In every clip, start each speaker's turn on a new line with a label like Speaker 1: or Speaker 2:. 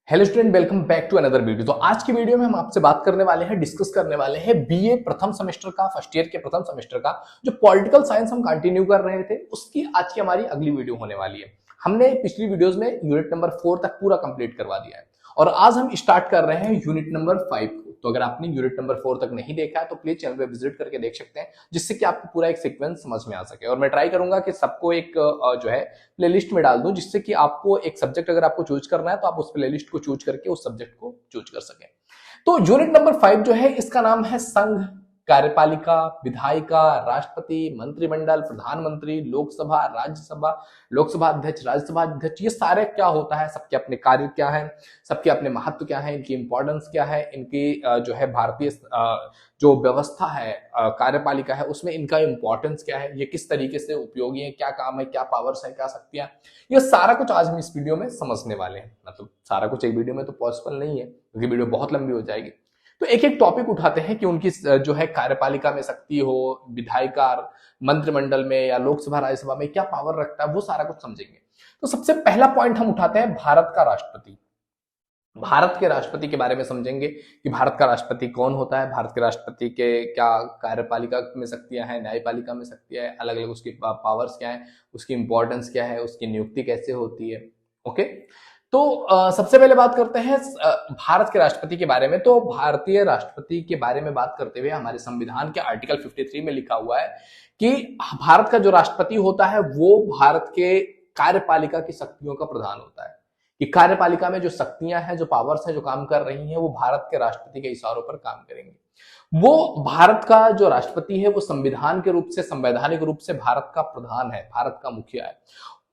Speaker 1: Hello student, welcome back to another video. तो आज की वीडियो में हम आपसे बात करने वाले हैं, डिस्कस करने वाले हैं बीए प्रथम सेमेस्टर का, फर्स्ट ईयर के प्रथम सेमेस्टर का जो पॉलिटिकल साइंस हम कंटिन्यू कर रहे थे, उसकी आज की हमारी अगली वीडियो होने वाली है। हमने पिछली वीडियोस में यूनिट नंबर 4 तक पूरा कंप्लीट करवा दिया है और आज हम स्टार्ट कर रहे हैं यूनिट नंबर 5 को। तो अगर आपने यूनिट नंबर 4 तक नहीं देखा है तो प्लीज चैनल पे विजिट करके देख सकते हैं, जिससे कि आपको पूरा एक सीक्वेंस समझ में आ सके। और मैं ट्राई करूंगा कि सबको एक जो है प्लेलिस्ट में डाल दूं, जिससे कि आपको एक सब्जेक्ट अगर आपको चूज करना है तो आप उस प्लेलिस्ट को चूज करके उस सब्जेक्ट को चूज कर सकें। तो यूनिट नंबर 5 जो है, इसका नाम है संघ, कार्यपालिका, विधायिका, राष्ट्रपति, मंत्रिमंडल, प्रधानमंत्री, लोकसभा, राज्यसभा, लोकसभा अध्यक्ष, राज्यसभा अध्यक्ष। ये सारे क्या होता है, सबके अपने कार्य क्या है, सबके अपने महत्व क्या है, इनकी इंपॉर्टेंस क्या है, इनकी जो है भारतीय जो व्यवस्था है, कार्यपालिका है, उसमें इनका इंपॉर्टेंस क्या है, ये किस तरीके से उपयोगी है, क्या काम है, क्या पावर्स है, क्या शक्तियां, ये सारा कुछ आज हम इस वीडियो में समझने वाले हैं। मतलब सारा कुछ एक वीडियो में तो पॉसिबल नहीं है क्योंकि वीडियो बहुत लंबी हो जाएगी। तो एक एक टॉपिक उठाते हैं कि उनकी जो है कार्यपालिका में शक्ति हो, विधायिका, मंत्रिमंडल में या लोकसभा राज्यसभा में क्या पावर रखता है, वो सारा कुछ समझेंगे। तो सबसे पहला पॉइंट हम उठाते हैं भारत का राष्ट्रपति। भारत के राष्ट्रपति के बारे में समझेंगे कि भारत का राष्ट्रपति कौन होता है, भारत के राष्ट्रपति के क्या कार्यपालिका में शक्तियां हैं, न्यायपालिका में शक्तियां हैं, अलग अलग उसकी पावर्स क्या है, उसकी इंपॉर्टेंस क्या है, उसकी नियुक्ति कैसे होती है। ओके, तो सबसे पहले बात करते हैं भारत के राष्ट्रपति के बारे में। तो भारतीय राष्ट्रपति के बारे में बात करते हुए हमारे संविधान के आर्टिकल 53 में लिखा हुआ है कि भारत का जो राष्ट्रपति होता है वो भारत के कार्यपालिका की शक्तियों का प्रधान होता है। कि कार्यपालिका में जो शक्तियां हैं, जो पावर्स हैं, जो काम कर रही हैं, वो भारत के राष्ट्रपति के इशारों पर काम करेंगे। वो भारत का जो राष्ट्रपति है वो संविधान के रूप से, संवैधानिक रूप से भारत का प्रधान है, भारत का मुखिया है।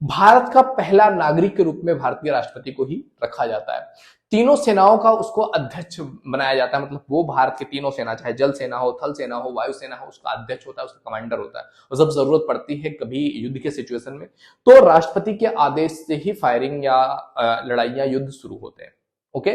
Speaker 1: भारत का पहला नागरिक के रूप में भारतीय राष्ट्रपति को ही रखा जाता है। तीनों सेनाओं का उसको अध्यक्ष बनाया जाता है। मतलब वो भारत की तीनों सेना, चाहे जल सेना हो, थल सेना हो, वायु सेना हो, उसका अध्यक्ष होता है, उसका कमांडर होता है। और जब जरूरत पड़ती है कभी युद्ध के सिचुएशन में, तो राष्ट्रपति के आदेश से ही फायरिंग या लड़ाइयां, युद्ध शुरू होते हैं। ओके,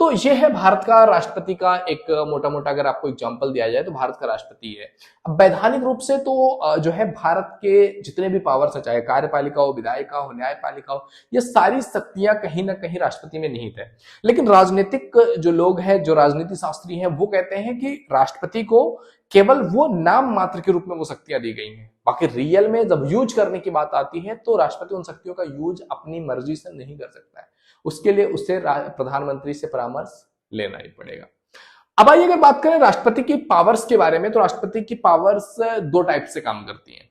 Speaker 1: तो ये है भारत का राष्ट्रपति का एक मोटा मोटा अगर आपको एग्जांपल दिया जाए तो भारत का राष्ट्रपति है। अब वैधानिक रूप से तो जो है भारत के जितने भी पावर्स है, चाहे कार्यपालिका हो, विधायिका हो, न्यायपालिका हो, ये सारी शक्तियां कहीं ना कहीं राष्ट्रपति में निहित है। लेकिन राजनीतिक जो लोग हैं, जो राजनीति शास्त्री हैं, वो कहते हैं कि राष्ट्रपति को केवल वो नाम मात्र के रूप में वो शक्तियां दी गई हैं। बाकी रियल में जब यूज करने की बात आती है तो राष्ट्रपति उन शक्तियों का यूज अपनी मर्जी से नहीं कर सकता है। उसके लिए उसे प्रधानमंत्री से परामर्श लेना ही पड़ेगा। अब आइए अगर बात करें राष्ट्रपति की पावर्स के बारे में, तो राष्ट्रपति की पावर्स दो टाइप से काम करती हैं।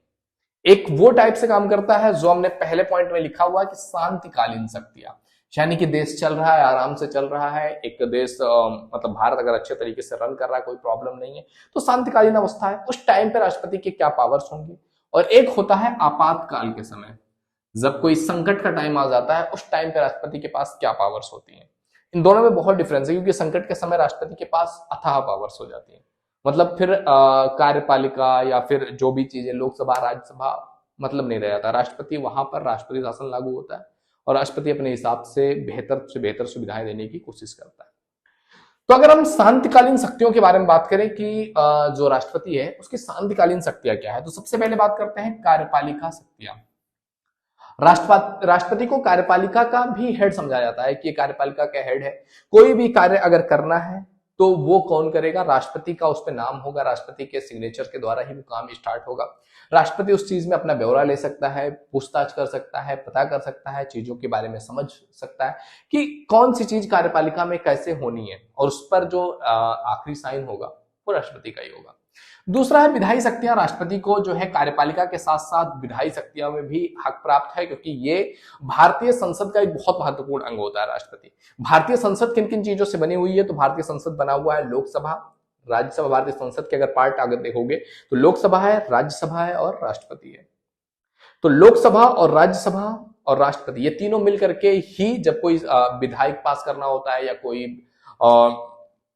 Speaker 1: एक वो टाइप से काम करता है जो हमने पहले पॉइंट में लिखा हुआ कि शांतिकालीन शक्तियां, यानी कि देश चल रहा है, आराम से चल रहा है, एक देश मतलब भारत अगर अच्छे तरीके से रन कर रहा है, कोई प्रॉब्लम नहीं है, तो शांतिकालीन अवस्था है, उस टाइम पे राष्ट्रपति के क्या पावर्स होंगे। और एक होता है आपातकाल के समय, जब कोई संकट का टाइम आ जाता है, उस टाइम पे राष्ट्रपति के पास क्या पावर्स होती हैं। इन दोनों में बहुत डिफरेंस है, क्योंकि संकट के समय राष्ट्रपति के पास अथाह पावर्स हो जाती है। मतलब फिर कार्यपालिका या फिर जो भी चीजें, लोकसभा, राज्यसभा, मतलब नहीं रह जाता। राष्ट्रपति वहां पर राष्ट्रपति शासन लागू होता है और राष्ट्रपति अपने हिसाब से बेहतर सुविधाएं देने की कोशिश करता है। तो अगर हम शांतिकालीन शक्तियों के बारे में बात करें कि जो राष्ट्रपति है उसकी शांतिकालीन शक्तियां क्या है, तो सबसे पहले बात करते हैं कार्यपालिका शक्तियां। राष्ट्रपति को कार्यपालिका का भी हेड समझा जाता है कि ये कार्यपालिका का हेड है। कोई भी कार्य अगर करना है तो वो कौन करेगा, राष्ट्रपति का उस पर नाम होगा, राष्ट्रपति के सिग्नेचर के द्वारा ही वो काम स्टार्ट होगा। राष्ट्रपति उस चीज में अपना ब्यौरा ले सकता है, पूछताछ कर सकता है, पता कर सकता है, चीजों के बारे में समझ सकता है कि कौन सी चीज कार्यपालिका में कैसे होनी है, और उस पर जो आखिरी साइन होगा वो राष्ट्रपति का ही होगा। दूसरा है विधायी शक्तियां। राष्ट्रपति को जो है कार्यपालिका के साथ साथ विधायी शक्तियों में भी हक प्राप्त है, क्योंकि ये भारतीय संसद का एक बहुत महत्वपूर्ण अंग होता है। राष्ट्रपति, भारतीय संसद किन किन चीजों से बनी हुई है, तो भारतीय संसद बना हुआ है लोकसभा, राज्यसभा। भारतीय संसद के अगर पार्ट अगर देखोगे तो लोकसभा है, राज्यसभा है और राष्ट्रपति है। तो लोकसभा और राज्यसभा और राष्ट्रपति, ये तीनों मिलकर के ही जब कोई विधायक पास करना होता है या कोई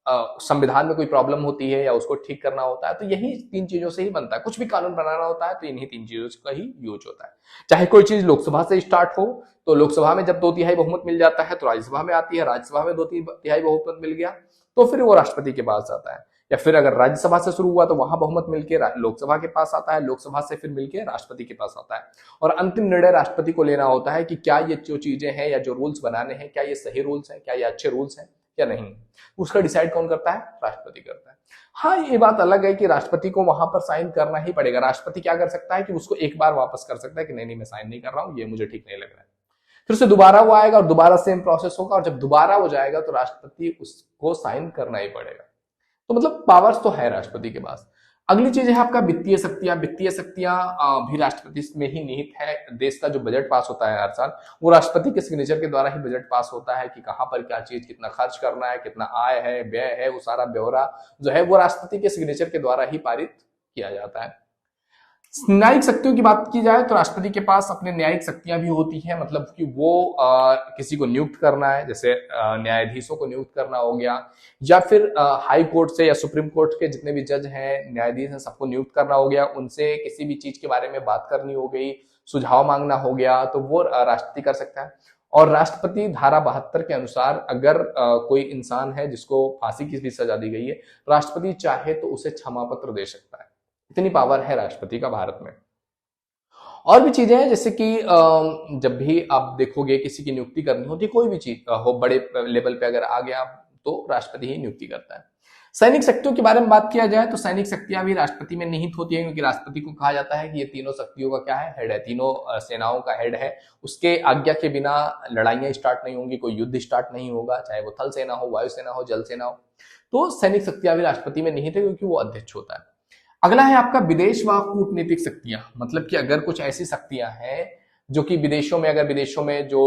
Speaker 1: संविधान में कोई प्रॉब्लम होती है या उसको ठीक करना होता है, तो यही तीन चीजों से ही बनता है। कुछ भी कानून बनाना होता है तो इन्हीं तीन चीजों का ही यूज होता है। चाहे कोई चीज लोकसभा से स्टार्ट हो, तो लोकसभा में जब 2/3 बहुमत मिल जाता है तो राज्यसभा में आती है, राज्यसभा में 2/3 बहुमत मिल गया तो फिर वो राष्ट्रपति के पास जाता है। या फिर अगर राज्यसभा से शुरू हुआ तो वहां बहुमत मिलकर लोकसभा के पास आता है, लोकसभा से फिर मिलकर राष्ट्रपति के पास आता है, और अंतिम निर्णय राष्ट्रपति को लेना होता है कि क्या ये जो चीजें हैं या जो रूल्स बनाने हैं, क्या ये सही रूल्स हैं, क्या ये अच्छे रूल्स हैं या नहीं। उसका डिसाइड कौन करता है? राष्ट्रपति करता है। हाँ, ये बात अलग है कि राष्ट्रपति को वहां पर साइन करना ही पड़ेगा। राष्ट्रपति क्या कर सकता है कि उसको एक बार वापस कर सकता है कि नहीं नहीं मैं साइन नहीं कर रहा हूं, ये मुझे ठीक नहीं लग रहा है। फिर से दोबारा वो आएगा और दोबारा सेम प्रोसेस होगा, और जब दोबारा हो जाएगा तो राष्ट्रपति उसको साइन करना ही पड़ेगा। तो मतलब पावर्स तो है राष्ट्रपति के पास। अगली चीज है आपका वित्तीय शक्तियां। वित्तीय शक्तियां भी राष्ट्रपति में ही निहित है। देश का जो बजट पास होता है हर साल, वो राष्ट्रपति के सिग्नेचर के द्वारा ही बजट पास होता है कि कहां पर क्या चीज, कितना खर्च करना है, कितना आय है, व्यय है, वो सारा ब्यौरा जो है वो राष्ट्रपति के सिग्नेचर के द्वारा ही पारित किया जाता है। न्यायिक शक्तियों की बात की जाए तो राष्ट्रपति के पास अपने न्यायिक शक्तियां भी होती हैं, मतलब कि वो किसी को नियुक्त करना है, जैसे न्यायाधीशों को नियुक्त करना हो गया, या फिर हाई कोर्ट से या सुप्रीम कोर्ट के जितने भी जज हैं, न्यायाधीश हैं, सबको नियुक्त करना हो गया, उनसे किसी भी चीज के बारे में बात करनी हो गई, सुझाव मांगना हो गया, तो वो राष्ट्रपति कर सकता है। और राष्ट्रपति धारा 72 के अनुसार अगर कोई इंसान है जिसको फांसी की भी सजा दी गई है, राष्ट्रपति चाहे तो उसे क्षमा पत्र दे सकता है। इतनी पावर है राष्ट्रपति का भारत में। और भी चीजें हैं, जैसे कि जब भी आप देखोगे किसी की नियुक्ति करनी होती, कोई भी चीज हो, बड़े लेवल पे अगर आ गया तो राष्ट्रपति ही नियुक्ति करता है। सैनिक शक्तियों के बारे में बात किया जाए तो सैनिक शक्तियां भी राष्ट्रपति में निहित होती है, क्योंकि राष्ट्रपति को कहा जाता है कि ये तीनों शक्तियों का क्या है, हेड है, तीनों सेनाओं का हेड है। उसके आज्ञा के बिना लड़ाइयां स्टार्ट नहीं होंगी, कोई युद्ध स्टार्ट नहीं होगा, चाहे वो थल सेना हो, वायु सेना हो, जल सेना हो। तो सैनिक शक्तियां भी राष्ट्रपति में निहित है, क्योंकि वो अध्यक्ष होता है। अगला है आपका विदेश व कूटनीतिक शक्तियां, मतलब कि अगर कुछ ऐसी शक्तियां हैं जो कि विदेशों में, अगर विदेशों में जो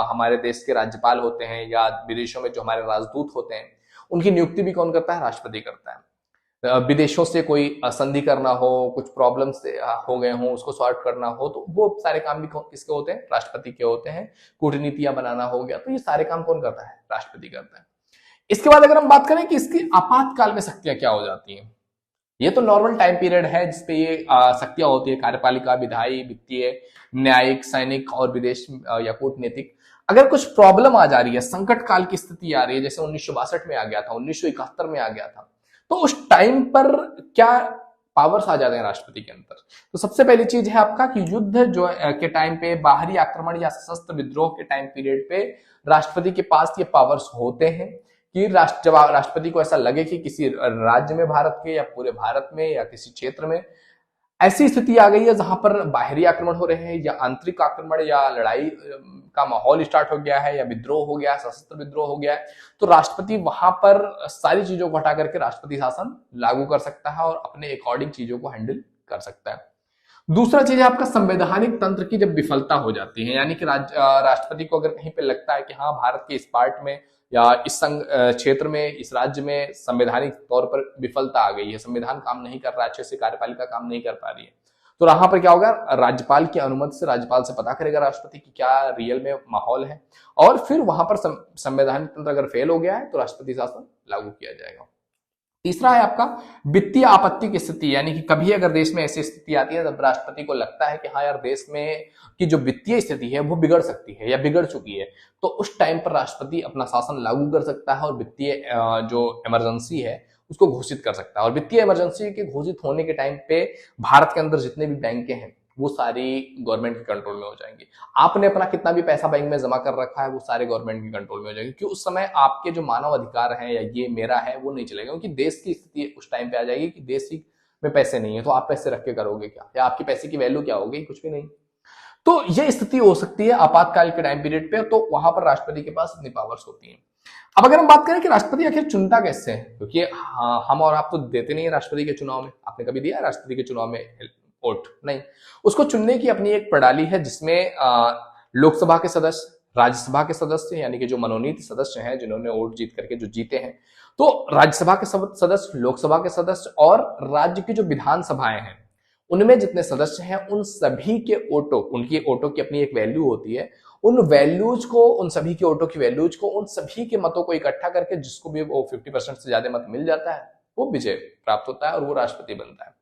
Speaker 1: हमारे देश के राज्यपाल होते हैं या विदेशों में जो हमारे राजदूत होते हैं, उनकी नियुक्ति भी कौन करता है? राष्ट्रपति करता है। विदेशों से कोई संधि करना हो, कुछ प्रॉब्लम्स हो गए हो, उसको सॉर्ट करना हो, तो वो सारे काम भी किसके होते हैं? राष्ट्रपति के होते हैं। कूटनीतियां बनाना हो गया, तो ये सारे काम कौन करता है? राष्ट्रपति करता है। इसके बाद अगर हम बात करें कि इसकी आपातकाल में शक्तियां क्या हो जाती हैं, ये तो नॉर्मल टाइम पीरियड है जिसपे ये शक्तियां होती है, कार्यपालिका, विधायी, वित्तीय, न्यायिक, सैनिक और विदेश या कूटनीतिक। अगर कुछ प्रॉब्लम आ जा रही है, संकट काल की स्थिति आ रही है, जैसे 1962 में आ गया था, 1971 में आ गया था, तो उस टाइम पर क्या पावर्स आ जाते हैं राष्ट्रपति के अंदर? तो सबसे पहली चीज है आपका कि युद्ध जो के टाइम पे, बाहरी आक्रमण या सशस्त्र विद्रोह के टाइम पीरियड पे राष्ट्रपति के पास ये पावर्स होते हैं कि जब राष्ट्रपति को ऐसा लगे कि किसी राज्य में भारत के या पूरे भारत में या किसी क्षेत्र में ऐसी स्थिति आ गई है जहां पर बाहरी आक्रमण हो रहे हैं या आंतरिक आक्रमण या लड़ाई का माहौल स्टार्ट हो गया है या विद्रोह हो गया, सशस्त्र विद्रोह हो गया है, तो राष्ट्रपति वहां पर सारी चीजों को हटा करके राष्ट्रपति शासन लागू कर सकता है और अपने अकॉर्डिंग चीजों को हैंडल कर सकता है। दूसरा चीज है आपका संवैधानिक तंत्र की जब विफलता हो जाती है, यानी कि राष्ट्रपति को अगर कहीं पे लगता है कि हाँ भारत के इस पार्ट में या इस क्षेत्र में, इस राज्य में संवैधानिक तौर पर विफलता आ गई है, संविधान काम नहीं कर रहा, अच्छे से कार्यपालिका काम नहीं कर पा रही है, तो वहां पर क्या होगा? राज्यपाल की अनुमति से राज्यपाल से पता करेगा राष्ट्रपति की क्या रियल में माहौल है, और फिर वहां पर संवैधानिक तंत्र अगर फेल हो गया है तो राष्ट्रपति शासन लागू किया जाएगा। तीसरा है आपका वित्तीय आपत्ति की स्थिति, यानी कि कभी अगर देश में ऐसी स्थिति आती है जब राष्ट्रपति को लगता है कि हाँ यार देश में की जो वित्तीय स्थिति है वो बिगड़ सकती है या बिगड़ चुकी है, तो उस टाइम पर राष्ट्रपति अपना शासन लागू कर सकता है और वित्तीय जो इमरजेंसी है उसको घोषित कर सकता है। और वित्तीय इमरजेंसी के घोषित होने के टाइम पे भारत के अंदर जितने भी बैंकें हैं वो सारी गवर्नमेंट के कंट्रोल में हो जाएंगी। आपने अपना कितना भी पैसा बैंक में जमा कर रखा है वो सारे गवर्नमेंट के कंट्रोल में हो जाएंगे, क्योंकि उस समय आपके जो मानव अधिकार हैं या ये मेरा है वो नहीं चलेगा, क्योंकि देश की स्थिति उस टाइम पे आ जाएगी कि देश में पैसे नहीं है, तो आप पैसे रख के करोगे क्या, या आपके पैसे की वैल्यू क्या होगी? कुछ भी नहीं। तो ये स्थिति हो सकती है आपातकाल के टाइम पीरियड पे, तो वहां पर राष्ट्रपति के पास इतनी पावर्स होती हैं। अब अगर हम बात करें कि राष्ट्रपति आखिर चुनता कैसे है, क्योंकि हम और आप तो देते नहीं है राष्ट्रपति के चुनाव में। आपने कभी दिया राष्ट्रपति के चुनाव में वोट? नहीं। उसको चुनने की अपनी एक प्रणाली है जिसमें लोकसभा के सदस्य, राज्यसभा के सदस्य, यानी कि जो मनोनीत सदस्य हैं जिन्होंने वोट जीत करके जो जीते हैं, तो राज्यसभा के सदस्य, लोकसभा के सदस्य और राज्य की जो विधानसभाएं हैं उनमें जितने सदस्य हैं उन सभी के ओटो, उनकी ओटो की अपनी एक वैल्यू होती है, उन वैल्यूज को, उन सभी के ओटो की वैल्यूज को, उन सभी के मतों को इकट्ठा करके जिसको भी वो 50% से ज्यादा मत मिल जाता है वो विजय प्राप्त होता है और वो राष्ट्रपति बनता है।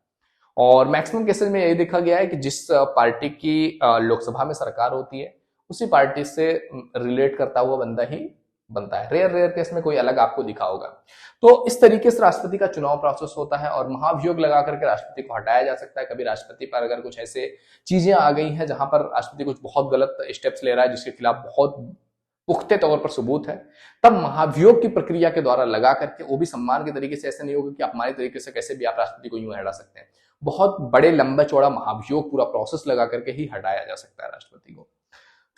Speaker 1: और मैक्सिमम केसेस में यही देखा गया है कि जिस पार्टी की लोकसभा में सरकार होती है उसी पार्टी से रिलेट करता हुआ बंदा ही बनता है। रेयर रेयर केस में कोई अलग आपको दिखा होगा। तो इस तरीके से राष्ट्रपति का चुनाव प्रोसेस होता है और महाभियोग लगा करके राष्ट्रपति को हटाया जा सकता है। कभी राष्ट्रपति पर अगर कुछ ऐसे चीजें आ गई हैं जहां पर राष्ट्रपति कुछ बहुत गलत स्टेप्स ले रहा है, जिसके खिलाफ बहुत पुख्ते तौर पर सबूत है, तब महाभियोग की प्रक्रिया के द्वारा लगा करके, वो भी सम्मान के तरीके से, ऐसे नहीं होगा कि आप हमारे तरीके से कैसे भी आप राष्ट्रपति को यूं हटा सकते हैं। बहुत बड़े लंबा चौड़ा महाभियोग पूरा प्रोसेस लगा करके ही हटाया जा सकता है राष्ट्रपति को।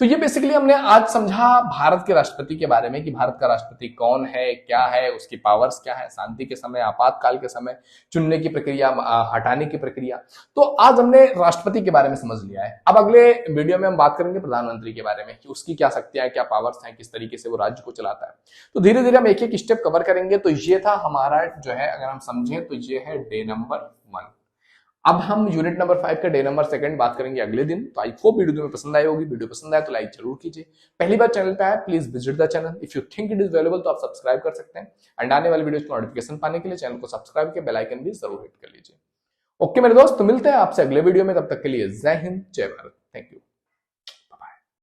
Speaker 1: तो ये बेसिकली हमने आज समझा भारत के राष्ट्रपति के बारे में कि भारत का राष्ट्रपति कौन है, क्या है, उसकी पावर्स क्या है, शांति के समय, आपातकाल के समय चुनने की प्रक्रिया, हटाने की प्रक्रिया। तो आज हमने राष्ट्रपति के बारे में समझ लिया है। अब अगले वीडियो में हम बात करेंगे प्रधानमंत्री के बारे में कि उसकी क्या शक्तियां, क्या पावर्स हैं, किस तरीके से वो राज्य को चलाता है। तो धीरे धीरे हम एक एक स्टेप कवर करेंगे। तो ये था हमारा जो है, अगर हम समझें तो ये है डे नंबर 1। अब हम यूनिट नंबर 5 का डे नंबर 2 बात करेंगे अगले दिन। तो आई होप वीडियो तुम्हें पसंद आई होगी। वीडियो पसंद आए तो लाइक जरूर कीजिए। पहली बार चैनल पे आए please visit the channel. If you think it is valuable तो आप सब्सक्राइब कर सकते हैं। एंड आने वाली वीडियोस की नोटिफिकेशन पाने के लिए चैनल को सब्सक्राइब के बेल आइकन भी जरूर हिट कर लीजिए। ओके मेरे दोस्त, तो मिलते हैं आपसे अगले वीडियो में। तब तक के लिए जय हिंद, जय भारत। Thank you.